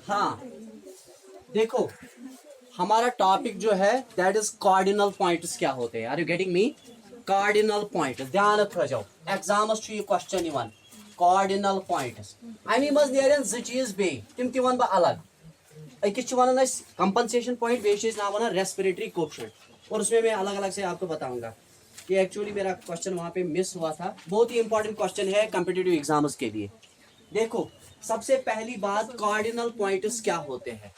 हाँ देखो, हमारा टॉपिक जो है दैट इज कार्डिनल पॉइंट्स क्या होते हैं। Are you getting me? Cardinal points ध्यान थो एग्जामस ये क्वेश्चन कार्डिनल पॉइंट्स अमी मज नेरन ज चीज बे तिम वन बह अलग। अकिस वन कंपनसेशन पॉइंट बेस ना वन रेस्पिरेटरी कोफिशिएंट, और उसमें मैं अलग अलग से आपको बताऊंगा कि एक्चुअली मेरा क्वेश्चन वहां पे मिस हुआ था। बहुत ही इंपॉर्टेंट क्वेश्चन है कॉम्पिटिटिव एग्जाम्स के लिए। देखो सबसे पहली बात, कार्डिनल पॉइंट्स क्या होते हैं।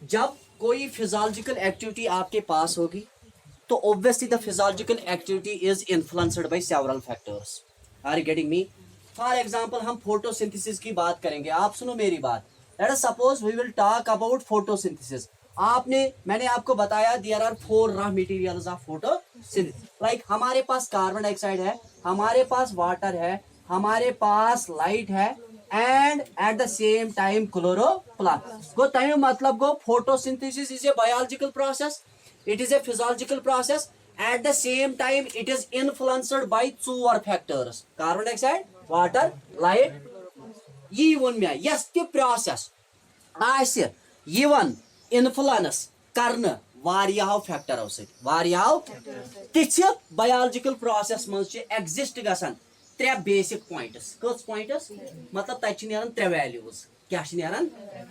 जब कोई फिजियोलॉजिकल एक्टिविटी आपके पास होगी तो obviously the physiological activity is influenced by several factors. Are you getting me? For example हम फोटोसिंथेसिस की बात करेंगे। आप सुनो मेरी बात। Let us suppose we will talk about photosynthesis. मैंने आपको बताया there are 4 raw materials of photosynthesis. Like हमारे पास कार्बन डाइऑक्साइड है, हमारे पास वाटर है, हमारे पास लाइट है, and at the same time chloroplast. गो तमें मतलब गो photosynthesis is a biological process, it is a physiological process, at the same time it is influenced by 4 factors: carbon dioxide, water, light. ये वन मे यस ते प्रोसेस आसि यवन इन्फ्लुएंस करने वारियाहो फैक्टरों से, वारियाहो तिछ बायोलॉजिकल प्रोसेस मज एग्जिस्ट गसन 3 बेसिक पॉइंट्स। कस पॉइंट्स मतलब तत नेरन 3 वैल्यूज। क्या नेरन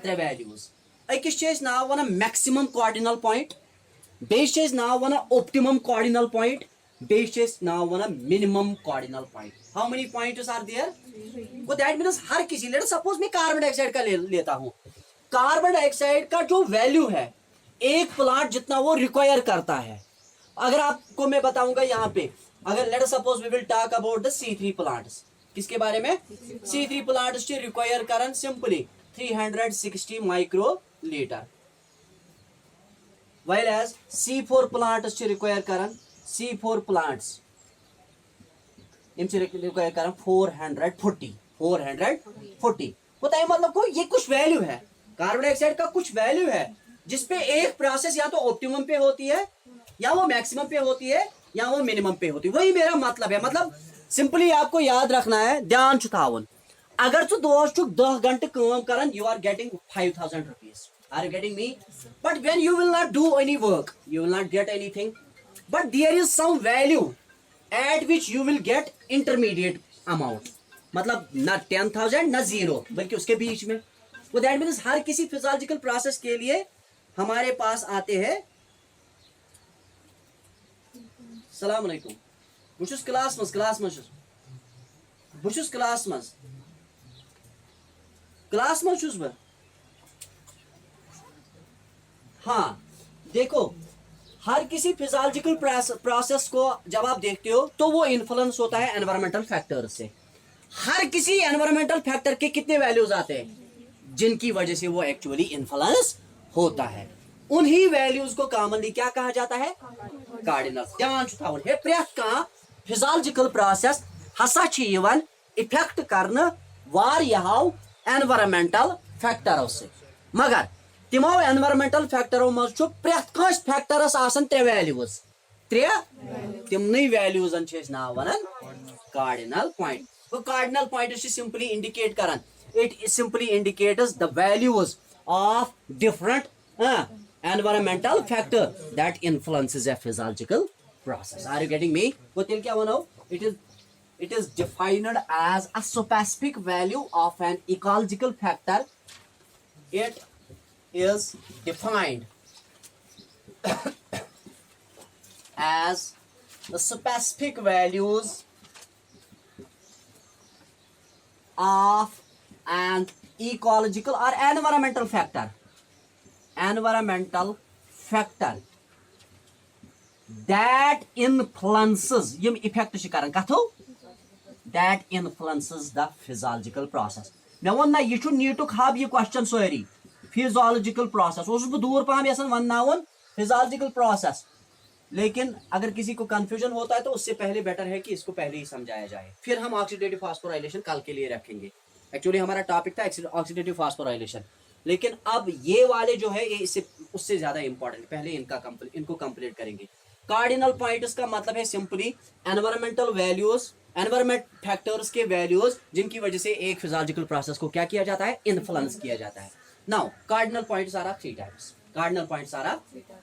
3 वैल्यूज। अकिस नाव वन मैक्सिमम कार्डिनल पॉइंट, बेस नाव वन ऑप्टिमम कार्डिनल पॉइंट, बेस नाव वन minimum cardinal point. How many points are there? वो दैट मींस हर किसी, लेट सपोज मैं कार्बन डाइऑक्साइड का लेता हूं। कार्बन डाइऑक्साइड का जो वैल्यू है एक प्लांट जितना वो रिक्वायर करता है, अगर आपको मैं बताऊंगा यहाँ पे, अगर let suppose we will talk about the C3 plants. किसके बारे में? C3 प्लांट्स रिक्वायर करन simply 360 microlitre, while as C4 plants require करण C4 plants रिक्वायर करण 440 बताइए। मतलब को ये कुछ वैल्यू है, कार्बन डाइऑक्साइड का कुछ वैल्यू है जिसपे एक प्रोसेस या तो ऑप्टिमम पे होती है, या वो मैक्सिमम पे होती है, या वो मिनिमम पे होती है। वही मेरा मतलब है। मतलब सिंपली आपको याद रखना है, ध्यान छुथावन। अगर तू दोस्त 10 घंटे काम करन, you are getting 5000 rupees. Are you getting me? But when you will not do any work, you will not get anything. But there is some value at which you will get intermediate amount. मतलब ना 10,000 ना 0, बल्कि उसके बीच में। वो that means हर किसी physiological process के लिए हमारे पास आते हैं। सलाम अलैकुम। बुशुस क्लास मस छुस बह। हाँ देखो, हर किसी फिजियोलॉजिकल प्रोसेस को जब आप देखते हो तो वो इन्फ्लुएंस होता है एनवायरमेंटल फैक्टर से। हर किसी एनवायरमेंटल फैक्टर के कितने वैल्यूज आते हैं जिनकी वजह से वो एक्चुअली इन्फ्लुएंस होता है। उन्हीं वैल्यूज को कॉमनली क्या कहा जाता है? कार्डिनल। ध्यान छुथावन है, प्रत्येक का फिजियोलॉजिकल प्रोसेस हसा इफेक्ट करने वारियाहो एनवायरमेंटल फैक्टरों से। मगर तिमो एनवायरमेंटल फैक्टरों मज प्रत कस फैक्टरस आसन 3 वैल्यूज। 3 तिमन वैल्यूजन नाव वन कार्डिनल पॉइंट। वो कार्डिनल पॉइंट सिंपली इंडिकेट करन, it simply indicates the values of different environmental factor that influences a physiological process. Are you getting me? वो तिल क्या वनो, it is defined as a specific value of an ecological factor. It is defined as the specific values of an ecological or environmental factor that influences yim effect shikaran katho that influences the physiological process. मैं one ना ये नीटु खाब ये question sorry physiological process दूर पहम यसन one physiological process. लेकिन अगर किसी को कंफ्यूजन होता है तो उससे पहले बेटर है कि इसको पहले ही समझाया जाए, फिर हम ऑक्सीडेटिव फास्फोराइलेशन कल के लिए रखेंगे। एक्चुअली हमारा टॉपिक था ऑक्सीडेटिव फास्फोराइलेशन, लेकिन अब ये वाले जो है ये इससे उससे ज्यादा इंपॉर्टेंट, पहले इनको कंप्लीट करेंगे। कार्डिनल पॉइंट्स का मतलब है simply environmental values environment factors के वैल्यूज जिनकी वजह से एक फिजियोलॉजिकल प्रोसेस को क्या किया जाता है, इन्फ्लुएंस किया जाता है. Now cardinal points are three types. Cardinal points are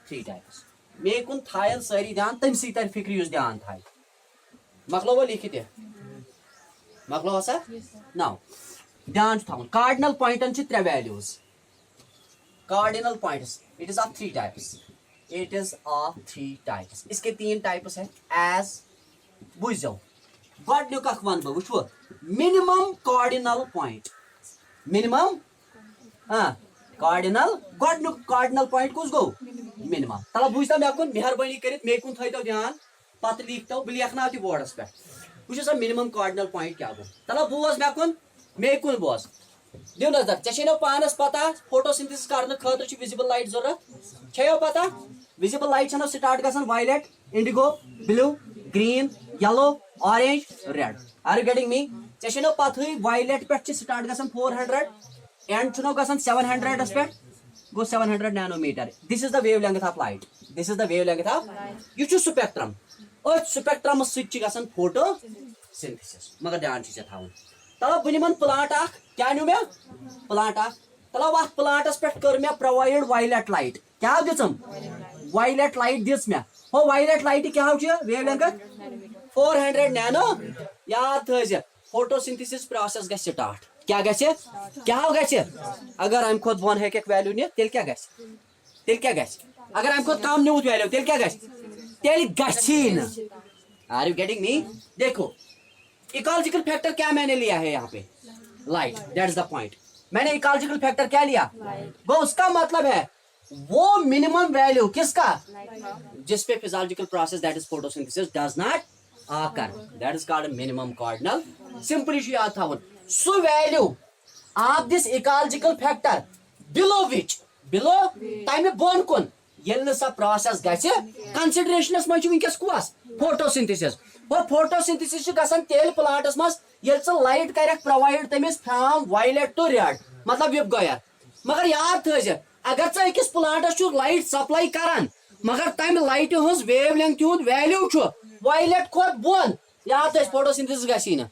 three types. मे कुन थायल सारी ध्यान तम सी तर फिक्र युस ध्यान थाय. मकलो वो लिखित है, मकलो सा. नाउ ध्यान थाउन कार्डिनल पॉइंटन छ त्रे values. Cardinal points it is of three types. It is of three types. इसके तीन टाइप्स हैं. एज बुझ जाओ गॉडन्युक अख वन बह वो minimum cardinal point. Minimum cardinal गॉडन्युक कार्डिनल पॉइंट कुछ गो मिनिमम. तला बुझता मे कुन मेहरबानी करित मे कुन थो ध्यान पत लिखतो बह लेखना तह बोर्डस पे वो मिनिमम कार्डिनल पॉइंट क्या गो. तला बोज मे कुन बोज दिव नजर ऐ पानस पता फोटोसिंथेसिस करने खतर विजिबल लाइट जरूरत छो पता. विजिबल लाइट स्टार्ट गसान violet, indigo, blue, green, yellow, orange, red. Are you getting me. ऐ पत वायलेट पे स्टार्ट गसान 400 एंड चुनो गसान 700 पे गो 700 nanometre. This is the wavelength of light. This is the wavelength of यह स्पेक्ट्रम. स्पेक्ट्रम सकान फोटोसिंथेसिस. मगर ध्यान थावन तलब बह निमन प्लांट क्या नु मे प्लांट तलब अत प्लांटस पे कर मे प्रोवाइड वायलेट लाइट. क्या दिम वायलेट लाइट दिस मे. हो वायलेट लाइट क्या वेवलेंथ 400 नैनो. याद थ फोटोसिंथेसिस प्रोसेस ग स्टार्ट. क्या ग अगर अम खुद बोन है वैल्यू नि तेल क्या ग अगर अम खुद कम न्यूत वैल्यू तेल क्या ग. Are you getting me. देखो इकोलॉजिकल फैक्टर क्या मैंने लिया है यहाँ पे लाइट. That's the point. मैंने इकोलॉजिकल फैक्टर क्या लिया वो उसका मतलब है वो मिनिमम वैल्यू किसका जिस पे physiological process that is photosynthesis does not occur. That is called minimum cardinal. Simply याद था so value of this ecological factor below which below तमे बोन कुन ये सा प्रोसेस गि कंसिडरेशन मज वस कुस फोटोसिंथेसिस. और फोटोसिंथेसिस गसान तेल प्लांटस मज ये लाइट कर प्रोवाइड तमिस फ्रॉम वायलेट टू रेड मतलब विप गयर. मगर याद थ अगर अकिस प्लांटस लाइट सप्लाई करान मगर तम लाइट हज वेवलेंथ वैल्यू वायलेट खोत बोन याद फोटोसिंथेसिस गसी न.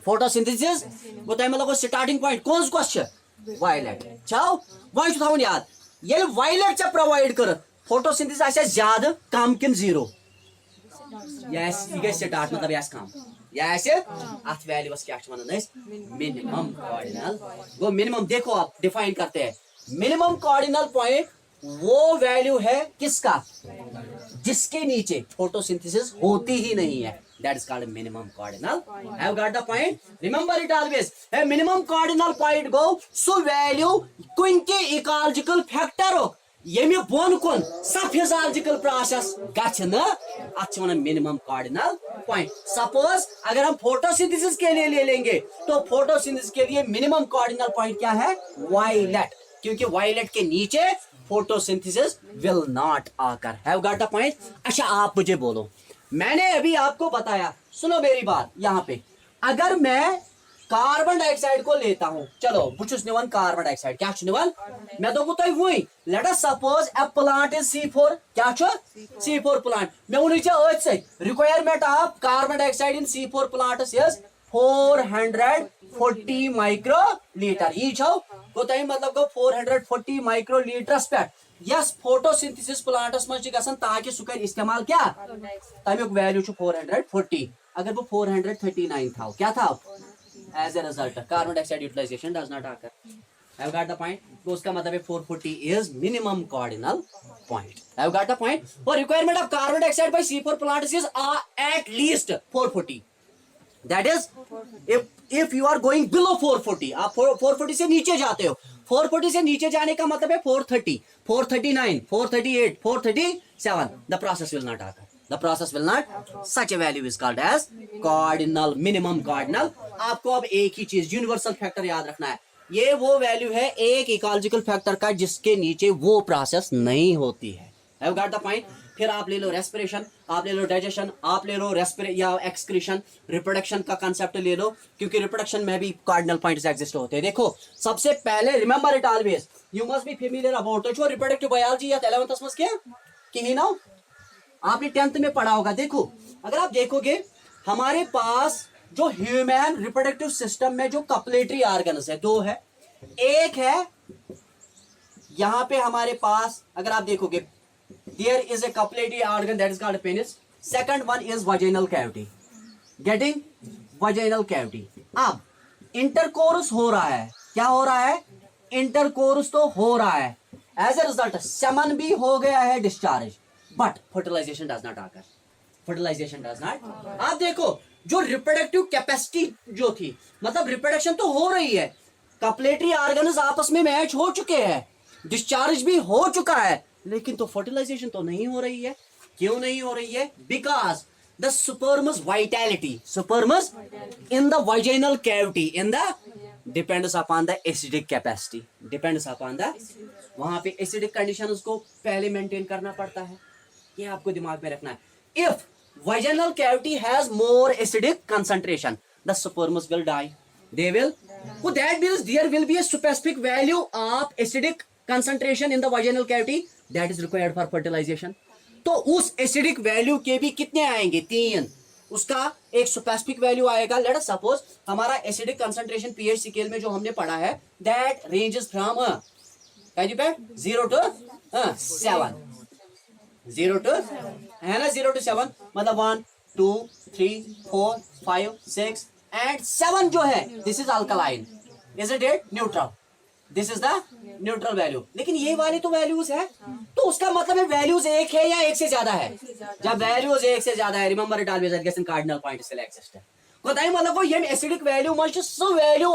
फोटोसिंथेसिस गो तम मतलब स्टार्टिंग पॉइंट कौस वायलेट छो वन थवन याद ये वायलेट प्रोवाइड कर फोटोसिंथेसिस आ ज्यादा कम किन जीरो. यह स्टार्ट मतलब यह कम यह अत वैल्यूस क्या मिनिमम कार्डिनल. वो मिनिमम देखो आप डिफाइन करते हैं. मिनिमम कार्डिनल पॉइंट वो वैल्यू है किसका जिसके नीचे फोटोसिंथेसिस होती ही नहीं है. That is called minimum cardinal. Have got the point? Remember it always. A minimum cardinal point go so value कुंके ecological factor हो ये में बोन कौन सब physiological process गच्छ न अच्छा वाला minimum cardinal point. Suppose अगर हम photosynthesis के लिए ले लेंगे तो photosynthesis के लिए minimum cardinal point क्या है violet क्योंकि violet के नीचे photosynthesis will not occur. Have got the point? अच्छा आप मुझे बोलो मैंने अभी आपको बताया सुनो मेरी बात यहाँ पे अगर मैं कार्बन डाइऑक्साइड को लेता हूँ चलो बुचुस निवन कार्बन डाइऑक्साइड क्या निवन मैं तो तय वही late us suppose a plant is C4 क्या C4 प्लांट मैं उन्हीं से requirement of carbon dioxide in C4 plant is 440 microlitre ये छो को तय मतलब को 440 माइक्रोलीटर्स पे यस फोटोसिंथेसिस प्लांटस मज गसन ताकि सु कर इस्तेमाल क्या तमिक वैल्यू 440 अगर वो 439 था क्या था as a result carbon dioxide utilisation does not occur. Have got the point. तो उसका मतलब है 440 is minimum cardinal point. Have got the point. For requirement of carbon dioxide by C4 plants is at least 440. That is if you are going below 440 आप 440 से नीचे जाते हो 440 से नीचे जाने का मतलब है 430 439 438 437 the process will not occur. The process will not. Such a value is called as cardinal minimum cardinal. आपको अब एक ही चीज यूनिवर्सल फैक्टर याद रखना है. ये वो वैल्यू है एक इकोलॉजिकल फैक्टर का जिसके नीचे वो प्रोसेस नहीं होती है. Have got the point? फिर आप ले लो रेस्पिरेशन आप ले लो डाइजेशन आप ले लो या एक्सक्रीशन रिप्रोडक्शन का कांसेप्ट ले लो क्योंकि रिप्रोडक्शन में भी कार्डिनल पॉइंट्स एग्जिस्ट होते हैं. देखो सबसे पहले remember it always you must be familiar about तो रिप्रोडक्टिव बायोलॉजी या 11th में क्या कि ना आपने 10th में पढ़ा होगा. देखो अगर आप देखोगे हमारे पास जो ह्यूमन रिप्रोडक्टिव सिस्टम में जो कपलेटरी ऑर्गन्स है, दो है। एक है यहां पे हमारे पास, अगर आप देखोगे, there is a copulatory organ that is called penis. Second one is vaginal cavity, getting vaginal cavity. अब इंटरकोर्स हो रहा है, क्या हो रहा है? इंटरकोर्स तो हो रहा है, एज ए रिजल्ट सेमन भी हो गया है discharge, but fertilisation does not occur, fertilisation does not. आप देखो जो रिप्रोडक्टिव कैपेसिटी जो थी, मतलब रिप्रोडक्शन तो हो रही है, कपलेटरी ऑर्गन्स आपस में मैच हो चुके हैं, डिस्चार्ज भी हो चुका है, लेकिन तो फर्टिलाइजेशन तो नहीं हो रही है। क्यों नहीं हो रही है? Because the sperms vitality, sperms in the vaginal cavity in the depends upon the acidic capacity, depends upon the, वहां पे एसिडिक कंडीशन उसको पहले मेंटेन करना पड़ता है, ये आपको दिमाग में रखना है। If vaginal cavity has more acidic concentration, the sperms will die, they will, so that means there will be a specific value of acidic concentration in the vaginal cavity that is required for fertilization। तो उस acidic value के भी कितने आएंगे? 3। उसका एक specific value आएगा। Late us suppose हमारा एसिडिक कंसंट्रेशन पीएच स्केल में जो हमने पढ़ा है, that ranges from 0 to 7, 0 to, है ना, 0 to 7, मतलब 1 2 3 4 5 6 एंड 7 जो है, this is alkaline, is it neutral, this is the neutral value. लेकिन ये वाले तो वैल्यूज है, तो उसका मतलब है वैल्यूज एक है या एक से ज्यादा है? जब वैल्यूज एक से ज्यादा है, रिमेंबर इट ऑलवेज गेसन कार्डिनल पॉइंट स्टिल एक्सिस्ट। कोताई मतलब वो ये acidic value much so value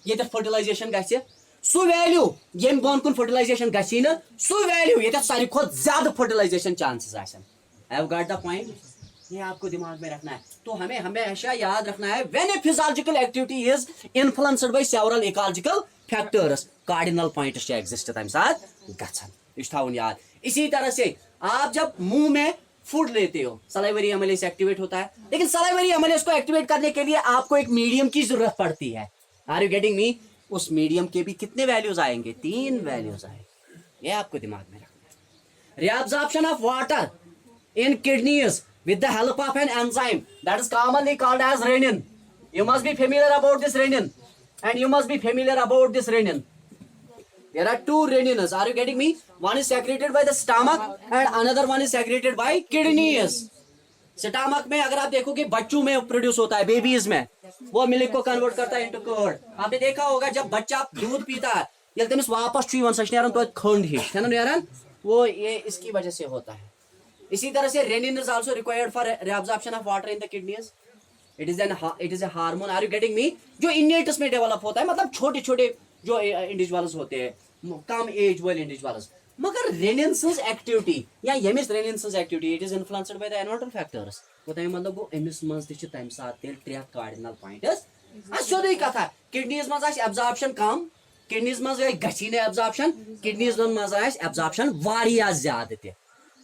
ये फर्टिलाइजेशन गसे, सो वैल्यू ये बोन कुन फर्टिलाइजेशन गसी न, सो वैल्यू ये सारी खुद ज्यादा फर्टिलाइजेशन चांसेस आसन। Have got the point? ये आपको दिमाग में रखना है। तो हमें हमेशा याद रखना है, when A physiological activity is influenced by several ecological factors, cardinal points exist तम साथ गछन, इस थाउन याद। इसी तरह से आप जब मुंह में फूड लेते हो, सलाइवरी एमिलेज एक्टिवेट होता है, लेकिन सलाइवरी एमिलेज को एक्टिवेट करने के लिए आपको एक मीडियम की जरूरत पड़ती है। Are you getting me? उस मीडियम के भी कितने वैल्यूज आएंगे? 3 वैल्यूज आएंगे, ये आपको दिमाग में रखना है। Reabsorption of water in kidneys with the help of an enzyme that is commonly called as renin. You must be familiar about this renin, and you must be familiar about this renin. There are 2 renins. Are you getting me? One is secreted by the stomach and another one is secreted by kidneys. Stomach में अगर आप देखोगे बच्चों में produce होता है, babies में, वो मिल्क को कन्वर्ट करता है इनटू कर्ड। आपने देखा होगा जब बच्चा दूध पीता है, ये तमिस वापस चुवन सचनेरन तो खंड ही है ना नेरन, वो ये इसकी वजह से होता है। इसी तरह से renin is also required for reabsorption of water in the kidneys. It is a hormone. Are you getting me? जो इनेटस में डेवलप होता है, मतलब छोटे छोटे जो इंडिविजुअल्स होते हैं, कम एज वाले इंडिविजुअल्स, मगर रेनिन्स एक्टिविटी या यमिस rennin's activity it is influenced by the environmental factors. बताइए मतलब वो एमिस मंस दिस तम साथ तेल 3 कार्डिनल पॉइंट्स सोदे कथा। किडनीज मज आस एब्जॉर्प्शन कम, किडनीज मज गसी ने एब्जॉर्प्शन, किडनीज मज आस एब्जॉर्प्शन वारिया ज्यादा ते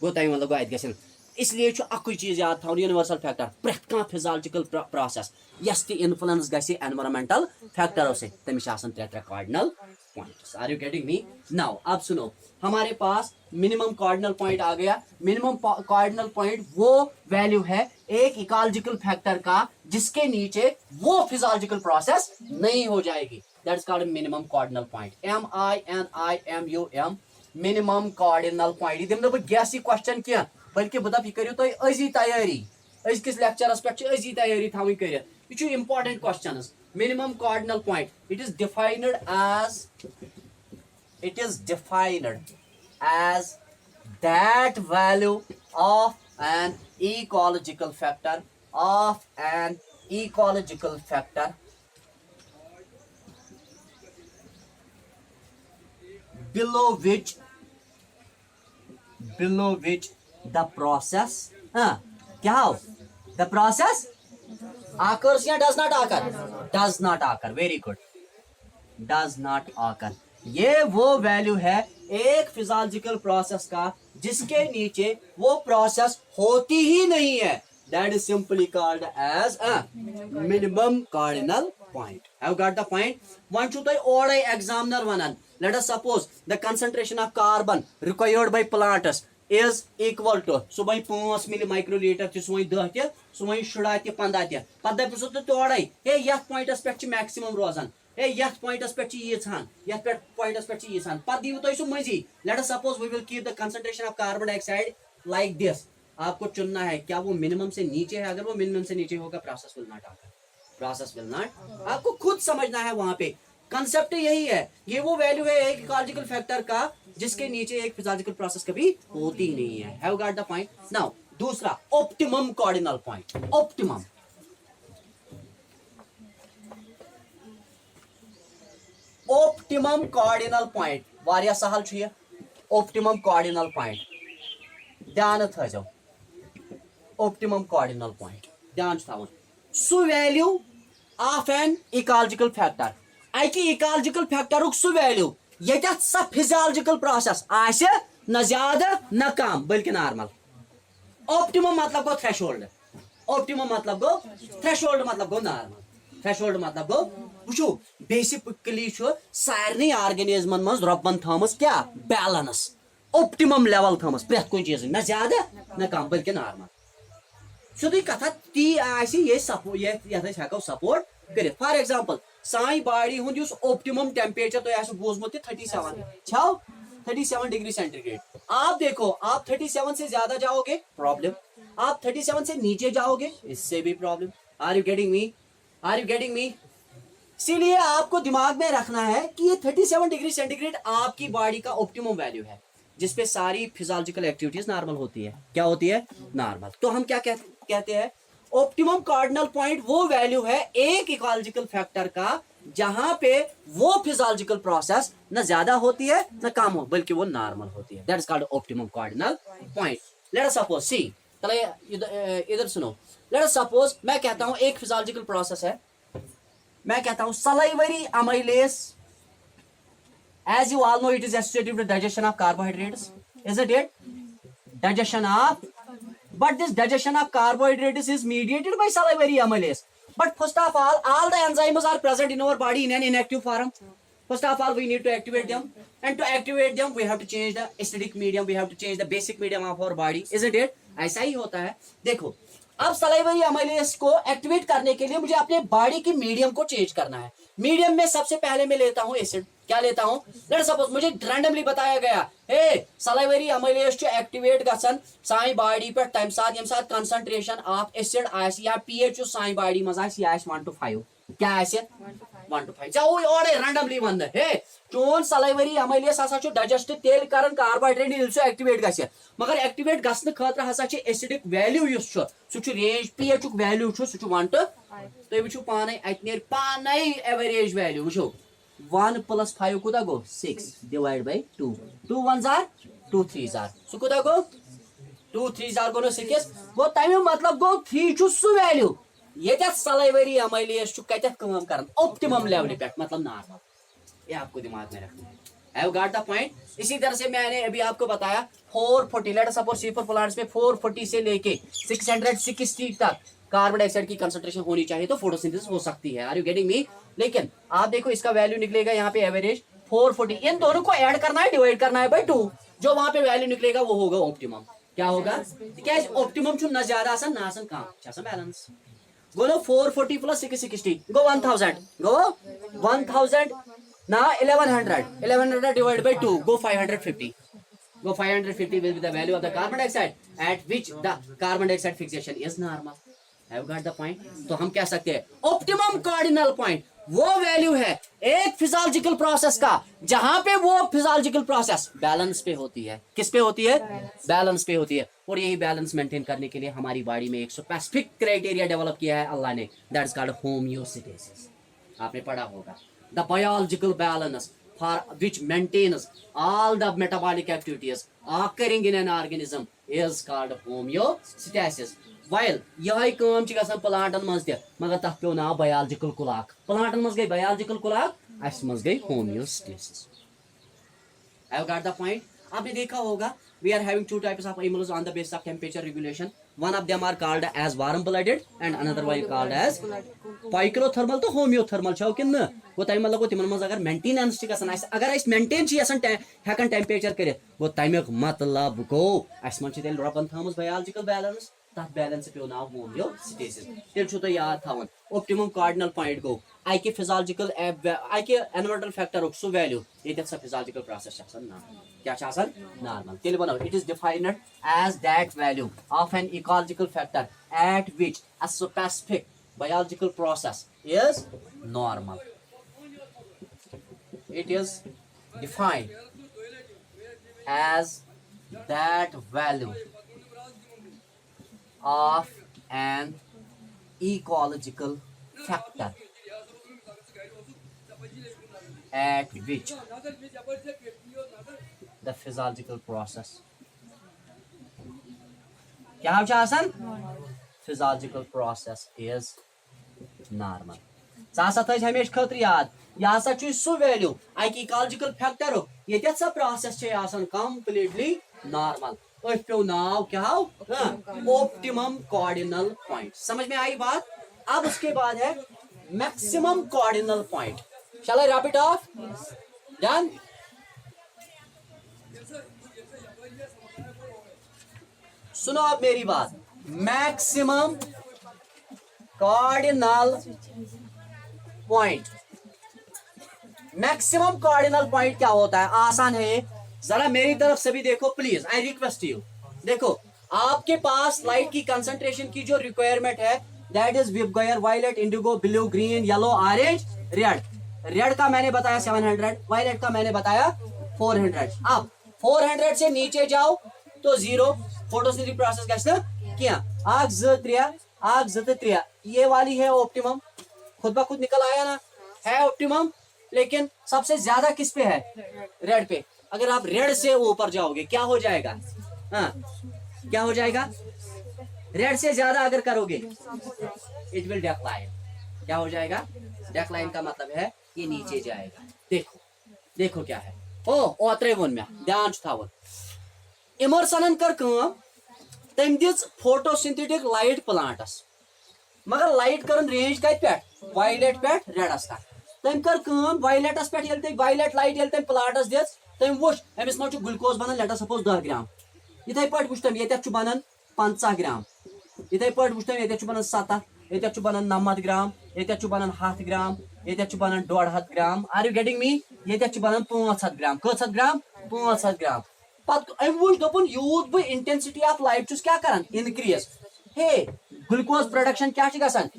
गोताई मतलब गो गसन। इसलिए अकुई चीज याद थवन, यूनिवर्सल फैक्टर, प्रेथ कह फिजियोलॉजिकल प्रोसेस यस इन्फ्लुएंस गसी एनवायरमेंटल फैक्टरों से, तमिस 3 cardinal points. Are you getting me? Now अब सुनो, हमारे पास मिनिमम कार्डिनल पॉइंट आ गया। मिनिमम कार्डिनल पॉइंट वो वैल्यू है एक इकोलॉजिकल फैक्टर का जिसके नीचे वो फिजियोलॉजिकल प्रोसेस नहीं हो जाएगी, that is called minimum cardinal point. MINIMUM, minimum cardinal point. ये दिम गैस क्वेश्चन क्या, बल्कि बह यह करियो तुम अजी तैयारी, अजकिस लेक्चरस पे अजी तैयारी थी कर, यह important question. Minimum cardinal point it is defined as that value of an ecological factor below which the process क्या हो, the process occurs या does not occur? Does not occur. Very good. Does not occur. ये वो value है एक physiological process का जिसके नीचे वो प्रोसेस होती ही नहीं है, that is simply called as a minimum cardinal point. Have got the point? वन छु तोय ओडे एग्जामिनर वनन, let us suppose the concentration of carbon required by plants is equal to so वही 5 मिली माइक्रोलीटर तो वही 10 टे सो वही 16 टे 15 टे पता दपो तो तोड़े हे यथ पॉइंटस पे मैक्सिमम रोजान हे यथ पॉइंटस पे यीछान यथ पे पॉइंटस पे यीछान पता दियो तो सो मजी let us suppose we will keep the concentration of carbon dioxide like this आपको चुनना है क्या वो मिनिमम से नीचे है अगर वो मिनिमम से नीचे होगा process will not happen process will not आपको खुद समझना है वहां पे कंसेप्ट यही है ये वो वैल्यू है एक इकोलॉजिकल फैक्टर का जिसके नीचे एक फिजियोलॉजिकल प्रोसेस कभी होती ही नहीं है have got the point now दूसरा optimum cardinal point optimum cardinal point वारिया सहल छु ये ऑप्टिमम कार्डिनल पॉइंट ध्यान थो ऑप्टिमम कार्डिनल पॉइंट ध्यान थवन सु value of an ecological factor अकि इकोलॉजिकल फैक्टर सु वैल्यू ये सा फिजियोलॉजिकल प्रोसेस आसे न ज्यादा न कम बल्कि नॉर्मल ऑप्टिमम मतलब गो थ्रेशोल्ड ऑप्टिमम मतलब गो थ्रेशोल्ड मतलब गो नॉर्मल थ्रेशोल्ड मतलब गो वुचो बेसिकली सारे ऑर्गेनिज्मन मज रब्बन थमस क्या बैलेंस ऑप्टिमम लेवल थमस प्रेथ कुछ चीज न ज्यादा न कम बल्कि नॉर्मल सोदी कथा ती आसी ये सपोर्ट ये हेको सपोर्ट कर फॉर एग्जांपल साई बॉडी हुंद ऑप्टिमम टेम्परेचर तो आसो बोजमुत 37 छाओ 37 डिग्री सेंटीग्रेड आप देखो आप 37 से ज्यादा जाओगे प्रॉब्लम आप 37 से नीचे जाओगे इससे भी problem are you getting me इसीलिए आपको दिमाग में रखना है कि ये 37 डिग्री सेंटीग्रेड आपकी बॉडी का ऑप्टिमम वैल्यू है जिसपे सारी फिजियोलॉजिकल एक्टिविटीज नॉर्मल होती है क्या होती है नॉर्मल तो हम क्या कहते हैं ऑप्टिमम कार्डिनल पॉइंट वो वैल्यू है एक इकोलॉजिकल फैक्टर का जहां पे वो फिजियोलॉजिकल प्रोसेस न ज्यादा होती है न कम हो बल्कि वो नॉर्मल होती है that is called optimum cardinal point let us suppose see चलो इधर सुनो लेट अस सपोज मैं कहता हूं एक फिजियोलॉजिकल प्रोसेस है मैं कहता हूं salivary amylase as you all know it is associated with digestion of carbohydrates isn't it digestion of but this digestion of carbohydrates is mediated by salivary amylase but first of all the enzymes are present in our body in an inactive form first of all we need to activate them and to activate them we have to change the acidic medium we have to change the basic medium of our body isn't it ऐसा ही होता है देखो अब salivary amylase को activate करने के लिए मुझे अपने बॉडी की मीडियम को चेंज करना है मीडियम में सबसे पहले मैं लेता हूं एसिड क्या लेता हूं लेट्स सपोज मुझे रैंडमली बताया गया हे सलाइवरी अमाइलेज टू एक्टिवेट गसन साई बॉडी पे तम साथ यम साथ कंसंट्रेशन ऑफ एसिड आस या पीएच साई बॉडी मज आस या 1 to 5 क्या आस 1 to 5 जाओ और रैंडमली वन हे चोन सलाइवरी अमाइलेज हसा छु डाइजेस्ट तेल करन कार्बोहाइड्रेट इल सो एक्टिवेट गसे मगर एक्टिवेट गसन खतर हसा छु एसिडिक वैल्यू युस छु सु छु रेंज पीएच वैल्यू छु सु छु 1 to 5 तो वुचु पाने अतनेर पाने एवरेज वैल्यू वुचु 1 + 5 कुदा गो 6 divide by 2 2 1s are 2 3s are सु कुदा गो 2 3s are गो 6 वो तमे मतलब गो 3 छु सु वैल्यू ये सलाइवरी अमाइलेज छु कत काम करन ऑप्टिमम लेवल पे मतलब नॉर्मल ये आपको दिमाग में रखना है हैव गॉट द पॉइंट इसी तरह से मैंने अभी आपको बताया 440 late us suppose C4 plants में 440 से लेके 660 तक कार्बन डाइऑक्साइड की कंसंट्रेशन होनी चाहिए तो फोटोसिंथेसिस हो सकती है आर यू गेटिंग मी लेकिन आप देखो इसका वैल्यू निकलेगा यहाँ पे एवरेज 440 इन दोनों को ऐड करना है डिवाइड करना है बाय 2 जो वहां पे वैल्यू निकलेगा वो होगा ऑप्टिमम क्या होगा क्या ऑप्टिमम छु न ज्यादा आसान ना आसान कम अच्छा balance go no 440 + 660 go 1000 go 1000 now 1100 divided by 2 go 550 go 550 will be the value of the carbon dioxide at which the carbon dioxide fixation is normal have got the point तो हम कह सकते हैं ऑप्टिमम कार्डिनल पॉइंट वो value है एक physiological process का जहां पे वो फिजियोलॉजिकल प्रोसेस बैलेंस पे होती है किस पे होती है बैलेंस पे होती है और यही बैलेंस मेंटेन करने के लिए हमारी बॉडी में एक स्पेसिफिक क्राइटेरिया डेवलप किया है अल्लाह ने दैट इज कॉल्ड होम्योस्टेसिस आपने पढ़ा होगा the biological balance for which maintains all the metabolic activities occurring in an organism is called homeostasis while यही काम छि गसन प्लांटन मज ते मगर तथ पे ना बायोलॉजिकल क्लॉक प्लांटन मज गई बायोलॉजिकल क्लॉक अस मज गई homeostasis have got the point आपने देखा होगा we are having two types of animals on the basis of temperature regulation One of them are called as warm blooded and another one called as pyrothermal to homeothermal छो किन वो तय मतलब को तिमन मज अगर मेंटेनेंस टी गसन अगर अस maintain छी असन हेकन टेम्परेचर करे वो तयमिक मतलब गो अस मन छी तेल रबन थमस बायोलॉजिकल बैलेंस तथ बैलेंस पे नाव होमियोस्टेसिस तेल छु तो याद थावन ऑप्टिमम कार्डिनल पॉइंट गो आई के फिजियोलॉजिकल आई के एनवायरमेंटल फैक्टर सो वैल्यू ये सा फिजियोलॉजिकल प्रोसेस आसन ना क्या आसन नॉर्मल तेल बनाओ it is defined as that value of an ecological factor at which a specific biological process is normal. It is defined as that value of an ecological factor at which the physiological process क्या आसन physiological process is normal सा हमेशा खतर याद यह हसा सो value अक ecological factor ये सा प्रोसेस कंप्लीटली नॉर्मल पे नाव क्या ऑप्टिमम कार्डिनल पॉइंट समझ में आई बात अब उसके बाद है maximum cardinal point shall I wrap it off done सुनो आप मेरी बात maximum cardinal point maximum cardinal point क्या होता है आसान है जरा मेरी तरफ से भी देखो प्लीज आई रिक्वेस्ट यू देखो आपके पास लाइट की कंसंट्रेशन की जो रिक्वायरमेंट है that is VIBGYOR violet indigo blue green yellow orange red का मैंने बताया 700 वायलेट का मैंने बताया 400 अब 400 से नीचे जाओ तो 0 फोटोसिंथेसिस प्रोसेस गश्न क्या आग ज त्रिया ये वाली है ऑप्टिमम खुद ब खुद निकल आया ना है ऑप्टिमम लेकिन सबसे ज्यादा किस पे है रेड पे अगर आप रेड से ऊपर जाओगे क्या हो जाएगा हाँ क्या हो जाएगा रेड से ज्यादा अगर करोगे इट विल डेक्लाइन क्या हो जाएगा डेक्लाइन का मतलब है ये नीचे जाएगा देखो देखो क्या है ओ ओत्रे वन में ध्यान थावन इमर्सन कर तम दिज फोटोसिंथेटिक लाइट प्लांटस मगर लाइट करन रेंज कत पे वायलेट पे रेडस तक तम कर वायलेटस पे वायलेट लाइट ये तम प्लांटस दिस तम वो अमिस मज ग्लूकोज बनन लेट सपोज 10 ग्राम इथे पे वो ये बनन 50 ग्राम इथे पे वो ये बनन 7 ये बनन 90 ग्राम ये बनन 100 ग्राम ये बनन 150 gram R you getting me ये बनन 500 ग्राम कत ग्राम 500 ग्राम पत वो दोपन यूथ बह इंटेंसिटी ऑफ लाइट क्या कर इनक्रीज हे ग्लूकोज प्रोडक्शन क्या गसान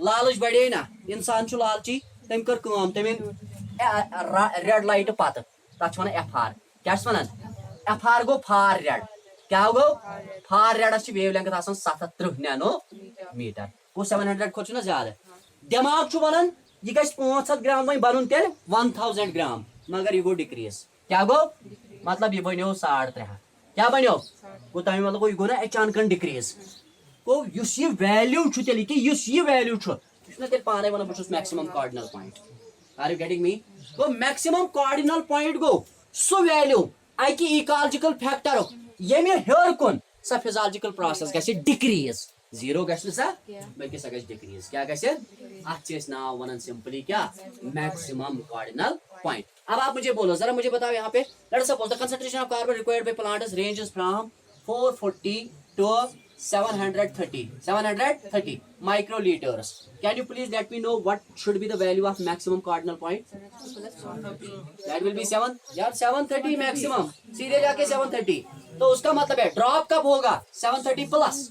लालच बढ़े ना इंसान लालची तम कर तम रेड लाइट पत तथ एफ आर क्या एफ आर गो फार रेड क्या गो far red's wavelength 730 nanometre वो 700 खोत ना ज्यादा दिमाग वन यह गि 500 ग्राम वो बन तेल 1000 ग्राम मगर यह गो डिक्रीज क्या गो मतलब यह बनो 350 क्या बनो गो तमें मतलब यह गो ना अचानक डिक्रीज गो यह वैल्यू तेल कि वैल्यू तेल पाने वन बहुत maximum cardinal point are you getting me गो मैक्सिमम कार्डिनल पॉइंट गो सो वैल्यू अक इकोलॉजिकल फैक्टर ये हेर कुन सा फिजियोलॉजिकल प्रोसेस गि डिक्रीज 0 गि सा बल्कि सा डिक्रीज क्या गि नाव वन सिंपली क्या मैक्सिमम कार्डिनल पॉइंट अब आप मुझे बोलो जरा मुझे बताओ यहाँ पे let's suppose the concentration of carbon required by plants ranges from 440 to 730 microliters. Can you please let me know what should be the value of maximum cardinal point? That will be 7 यार 730 maximum सीधे जाके 730 तो उसका मतलब है drop कब होगा 730 plus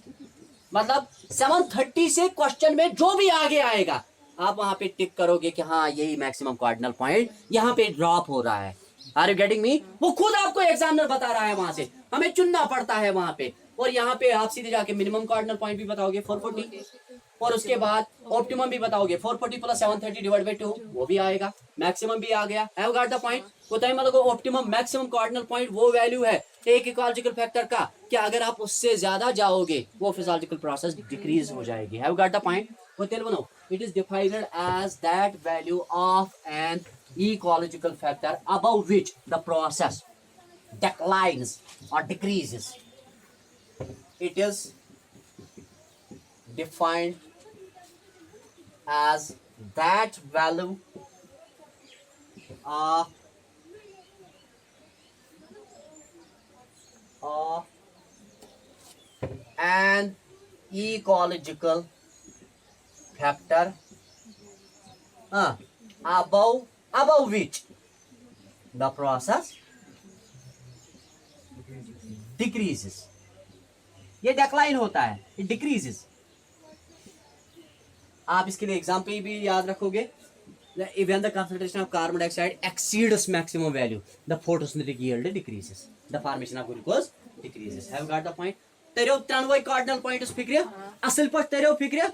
मतलब 730 से क्वेश्चन में जो भी आगे आएगा आप वहां पे टिक करोगे कि हाँ यही मैक्सिमम कार्डिनल पॉइंट यहाँ पे ड्रॉप हो रहा है. Are you getting me? वो खुद आपको एग्जामिनर बता रहा है, वहां से हमें चुनना पड़ता है वहां पे. और यहाँ पे आप सीधे जाके मिनिमम कार्डिनल पॉइंट भी बताओगे 440 और उसके बाद ऑप्टिमम भी बताओगे 440 प्लस 730 डिवाइड बाई 2 वो भी आएगा. मैक्सिमम भी आ गया. Have got the point. मतलब ऑप्टिमम मैक्सिमम कार्डिनल पॉइंट वो वैल्यू है एक इकोलॉजिकल फैक्टर का कि अगर आप उससे ज्यादा जाओगे वो फिजियोलॉजिकल प्रोसेस डिक्रीज हो जाएगी. Have got the point. वो Telugu it is defined as that value of an ecological factor above which the process declines or decreases. It is defined as that value of an ecological factor above which the process decreases. ये decline होता है, it decreases. आप इसके लिए example भी याद रखोगे. When the concentration of carbon dioxide exceeds maximum value, the photosynthetic yield decreases. The formation of glucose decreases. Have you got the point? तेरे त्रणवे cardinal points फिक्रिया असल पर तेरे फिक्रिया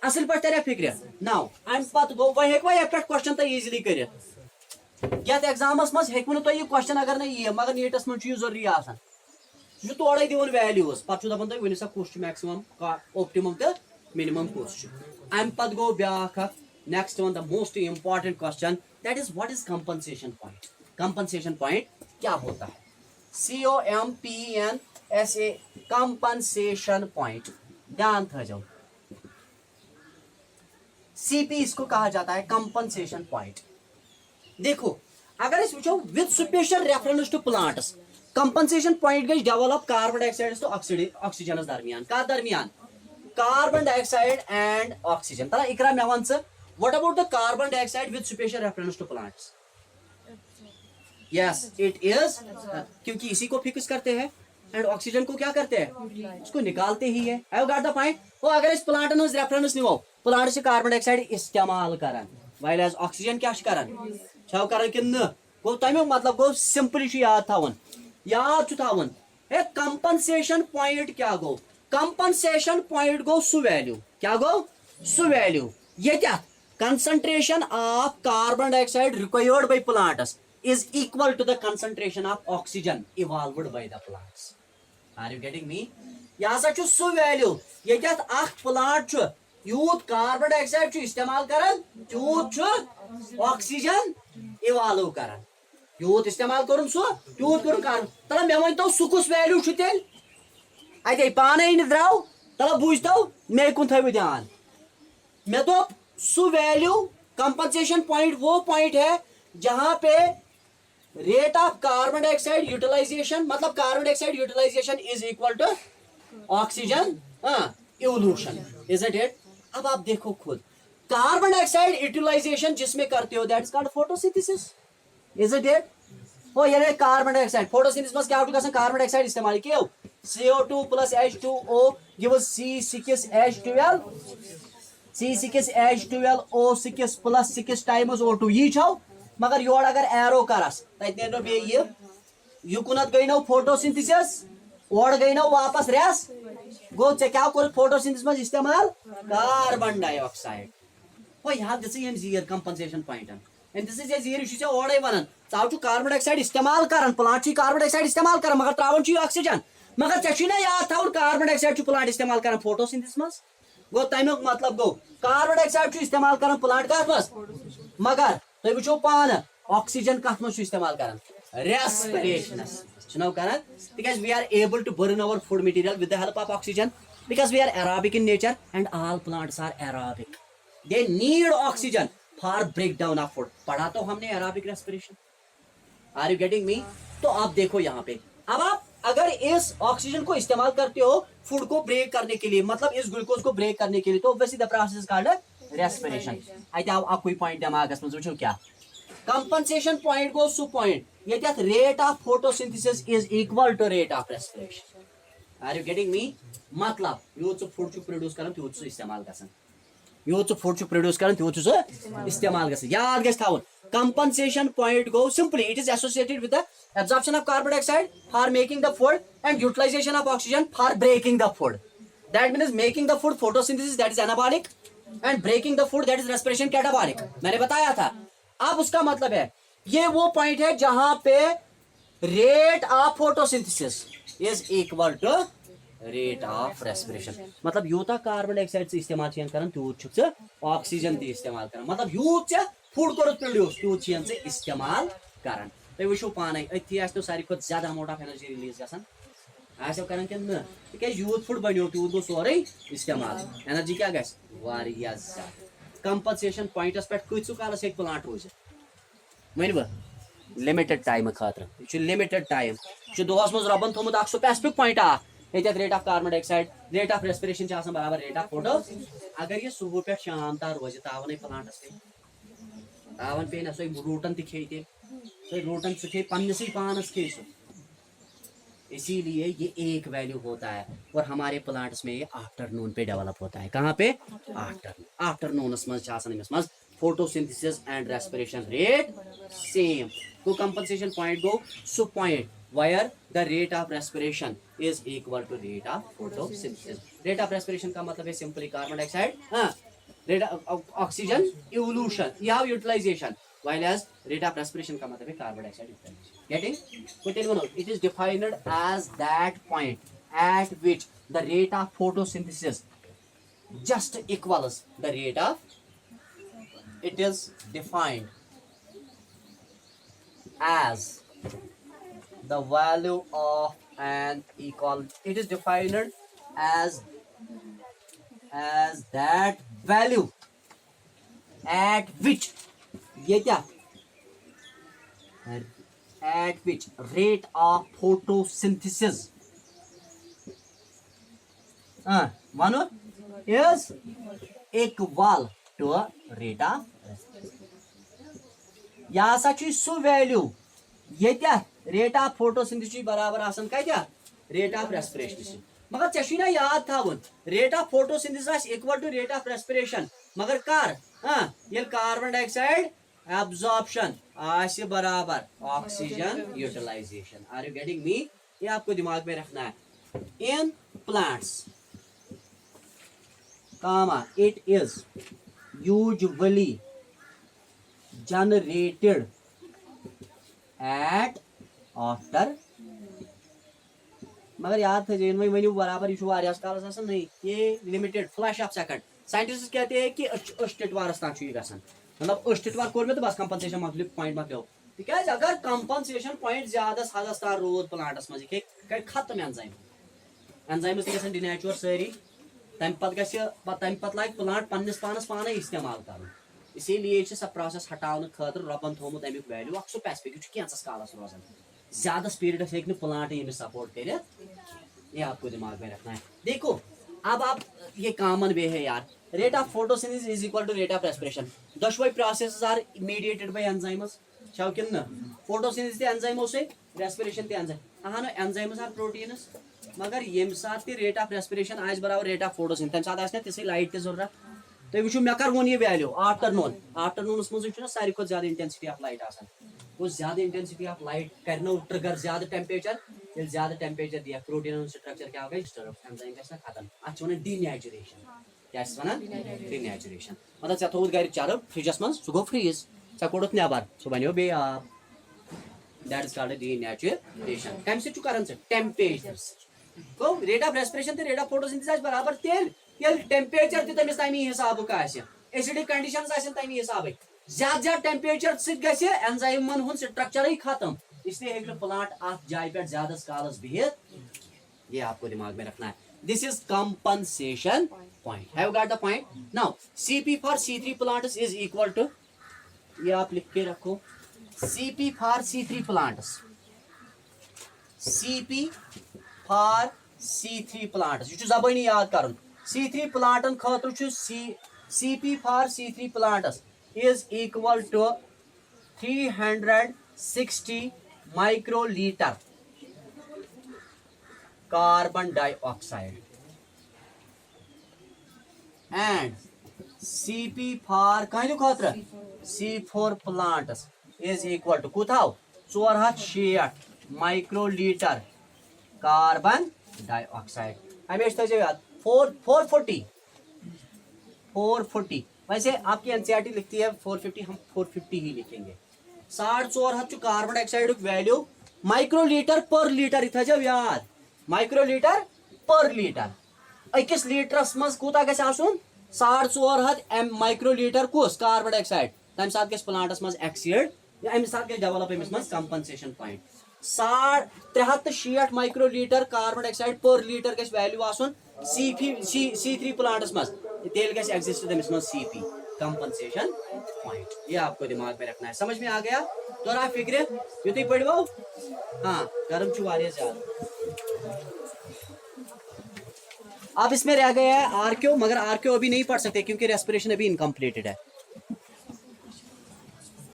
असल पर तेरे फिक्रिया. Now I'm पत गो वह एक वह एक क्वेश्चन तो easily करिए. क्या एग्जामस मस हेकु न तो ये क्वेश्चन अगर न ये मगर नीटस मन चीज जरूरी आसान. जो तोड़े दिवन वैल्यूज पत छु दपन तो वनिसा कुछ मैक्सिमम का ऑप्टिमम तो मिनिमम कुछ. I'm पत गो ब्याख. Next one, the most important question, that is what is compensation point? Compensation point क्या होता है? COMPENSA compensation point. ध्यान था जाओ. CP इसको कहा जाता है compensation point. देखो अगर इस पूछो with special reference to plants, compensation point गई develop carbon dioxide to oxygen दरमियान का दरमियान carbon dioxide and oxygen. तला इकरा में वन से what about the carbon dioxide with special reference to plants? Yes, it is. क्योंकि इसी को फिक्स करते हैं एंड ऑक्सीजन को क्या करते हैं, उसको निकालते ही है. I got the point. वो अगर इस प्लांट ने रेफरेंस निवो प्लांट से कार्बन डाइऑक्साइड इस्तेमाल करन व्हाइल एज ऑक्सीजन क्या करन छव करन कि न गो तमें मतलब गो सिंपली याद थावन ए कंपनसेशन पॉइंट क्या गो. कंपनसेशन पॉइंट गो सु वैल्यू क्या गो सु वैल्यू ये क्या concentration of carbon dioxide required by plants is equal to the concentration of oxygen evolved by the plants. Are you getting me? यहाँ से सु वैल्यू ये क्या प्लांट यूथ कार्बन डाइऑक्साइड इस्तेमाल करन यूथ ऑक्सीजन इवॉल्व करन youth इस्तेमाल करुन सु youth करुन कार्बन तला मे वन तो सुकुस वैल्यू तेल अते पाने द्राव तला बुझतो मे कुन थो ध्यान मे तो सु वैल्यू कंपनसेशन पॉइंट वो पॉइंट है जहां पे rate of carbon dioxide utilisation मतलब carbon dioxide utilisation is equal to oxygen evolution. Is it it? अब आप देखो खुद कार्बन डाइऑक्साइड यूटिलाइजेशन जिसमें करते हो that is called photosynthesis. Is it it? वो ये कार्बन डाइऑक्साइड फोटोसिंथेसिस में क्या होता है कार्बन डाइऑक्साइड इस्तेमाल किया CO2 plus H2O gives C6H12 C6H12O6 plus 6 times O2 ये छो मगर योर अगर एरो करस तत नो बे ये कुनत गई नो फोटोसिंथेसिस और गई नो वापस रेस गो चे क्या कर फोटोसिंथेसिस में इस्तेमाल कार्बन डाइऑक्साइड. वो यहाँ दिस इज जीर compensation point and this is जीर इशू से ओडे वनन चाव कार्बन डाइऑक्साइड इस्तेमाल करन प्लांट ची कार्बन डाइऑक्साइड इस्तेमाल कर मगर त्रावन ची ऑक्सीजन मगर चे ना याद था कार्बन डाइऑक्साइड ची प्लांट इस्तेमाल करन फोटोसिंथेसिस में गो तमुक मतलब गो कार्बन डाइऑक्साइड इस्तेमाल कर प्लांट कत मज मगर तुम वो पान ऑक्सीजन कत मज इस्तेमाल कर रेस्पिरेशनस because we are able to burn our food material with the help of oxygen because we are aerobic in nature and all plants are aerobic. They need oxygen for breakdown of food. पढ़ा तो हमने aerobic respiration. Are you getting me? तो आप देखो यहाँ पे अब आप अगर इस ऑक्सीजन को इस्तेमाल करते हो फूड को ब्रेक करने के लिए मतलब इस ग्लूकोज को ब्रेक करने के लिए तो obviously the process called respiration. आइए आप कोई पॉइंट दिमाग में वुचो क्या कंपनसेशन पॉइंट गोस टू पॉइंट ये rate of photosynthesis is equal to rate of respiration. Are you getting me? मतलब यूथ फूड प्रोड्यूस कर तूत इस्तेमाल गसन यूथ फूड प्रोड्यूस कर तूत इस्तेमाल गसन याद गस थावन compensation point go simply it is associated with the absorption of carbon dioxide for making the food and utilization of oxygen for breaking the food. That means making the food photosynthesis that is anabolic and breaking the food that is respiration catabolic. मैंने बताया था. अब उसका मतलब है ये वो point है जहां पे rate of photosynthesis is equal to rate of respiration. मतलब यूता कार्बन डाइऑक्साइड से इस्तेमाल करन तूत ऑक्सीजन ती इस्तेमाल करन मतलब यूत फूड कर प्रोड्यूस तूत से इस्तेमाल करन. तुम वो पाने अथी तो सारी खुद ज्यादा अमाउंट ऑफ एनर्जी रिलीज गसन आसो करन कि न तिकज यूथ फुड बनो तूत गो सोरे इस्तेमाल एनर्जी क्या गस वारिया ज्यादा कंपनसेशन पॉइंटस पे कत्सु कालस एक प्लांट रोज वन बह लिमिटेड टाइम खातर लिमिटेड टाइम दोहस मज रबन थोमुत अख स्पेसिफिक पॉइंट ये rate of carbon dioxide rate of respiration बराबर रेट ऑफ फोटो अगर ये सुबह पे शाम तक रोज तावन प्लांटस तावन पे ना सो रूटन खे रूटन सह खे पन्नस पानस खे इसीलिए ये एक वैल्यू होता है और हमारे प्लांट्स में ये आफ्टरनून पे डेवलप होता है कहाँ पे आफ्टरनूनस मज photosynthesis and respiration rate same तो कंपनसेशन पॉइंट गो so point where the rate of respiration is equal to rate of photosynthesis. Rate of respiration का मतलब है simply carbon dioxide, rate of oxygen evolution, you have utilization, while as rate of respiration का मतलब है carbon dioxide utilization. Getting? So tell me now, it is defined as that point at which the rate of photosynthesis just equals the rate of, it is defined as the value of an equal, it is defined as that value at which ये क्या at which rate of photosynthesis one is equal to a rate of यह सा सु value ये rate of photosynthesis बराबर आसन क्या rate of respiration मगर ऐ ना याद थावन rate of photosynthesis equal to rate of respiration मगर कर ये कार्बन डाइऑक्साइड एब्जॉर्प्शन आसे बराबर oxygen utilisation are you getting me ये आपको दिमाग में रखना है इन प्लांट्स कामा it is usually generated at after मगर याद थे जेन वही बराबर यह कालस नहीं ये limited flash of second scientist कहते हैं कि अष्टवारस तक गसान मतलब अष्टवार कोर में तो बस कंपनसेशन मकल पॉइंट मकलो तिकाज अगर कंपनसेशन पॉइंट ज्यादा हदस तार रोद प्लांटस मज खत्म एंजाइम गसन डिनेचुर सारी तम पत लाग प्लांट पन्नस पानस पाने इस्तेमाल कर इसीलिए सब प्रोसेस हटाने खतर रबन थोमुत अमुक वैल्यू अख स्पेसिफिक कैंसस कालस रोजान ज्यादा स्पीड हे प्लांट ये सपोर्ट कर ये आपको दिमाग में रखना है देखो अब आप ये कॉमन वे है यार rate of photosynthesis is equal to rate of respiration दशवै processes are mediated by enzymes छाव किन न फोटोसिंथेसिस एंजाइमो से रेस्पिरेशन ते एंजाइम अहानो एंजाइम्स आर प्रोटीन्स मगर येम साथ ते रेट ऑफ रेस्पिरेशन आज बराबर रेट ऑफ फोटोसिंथेसिस तम साथ आसने तिसै लाइट ते जरूरत तो वो मे कर वो ये वैल्यू आफ्टरनूनस मज सारी खुद ज्यादा इंटेंसिटी ऑफ लाइट आसान वो ज्यादा इंटेंसिटी ऑफ लाइट करना ट्रिगर ज्यादा टेम्परेचर ये ज्यादा टेम्परेचर दिया प्रोटीन स्ट्रक्चर क्या होगा एंजाइम गस खत्म अत वन डीनेचुरेशन क्या वन डीनेचुरेशन मतलब ऐ थोत गर चल फ्रिजस मज सह गो फ्रीज ऐ कोड़ुत नबर सह बनो बे आब दैट इज कॉल्ड डीनेचुरेशन कम से कर टेम्परेचर तो रेट ऑफ रेस्पिरेशन तो रेट ऑफ फोटोसिंथेसिस बराबर तेल ये टेम्परेचर तमिस तमी हिसाब एसिडिक कंडीशन तमी हिसाब ज्यादा टेम्परेचर सजाइमन हूं स्ट्रक्चर खत्म इसलिए हे प्लांट अत जाय पे ज्यादा कालस बिहित ये आपको दिमाग में रखना है this is compensation point have got the point now Cp for C3 plants is equal to ये आप लिख के रखो Cp for C3 plants Cp for C3 plants यह जबानी याद कर C3 प्लांटन खतर Cp for C3 plants is equal to 360 microliter carbon dioxide and Cp for kind खतर C4 plants is equal to कुथाव 460 microliter carbon dioxide हमेशा थो याद 440 वैसे आपकी एनसीईआरटी लिखती है 450 हम 450 ही लिखेंगे 450 कार्बन डाइऑक्साइड वैल्यू माइक्रोलीटर पर लीटर इत याद माइक्रोलीटर पर लीटर अकिस लीटरस मज कूता गस आसुन 450 माइक्रोलीटर कुस कार्बन डाइऑक्साइड तम साथ गस प्लांटस मज एक्सीड अमि साथ गस डेवलप अमिस मज compensation point 360 microlitre carbon dioxide पर लीटर गैस वैल्यू आसन C3 प्लांटस मज तेल गैस एग्जिस्ट तमिस मज CP कंपनसेशन पॉइंट। ये आपको दिमाग में रखना है। समझ में आ गया? तो आप फिक्र युति पढ़ो। हाँ गर्म चु वारिया ज्यादा। अब इसमें रह गया है आरक्यू, मगर आरक्यू अभी नहीं पढ़ सकते क्योंकि रेस्पिरेशन अभी इनकम्प्लीटेड है।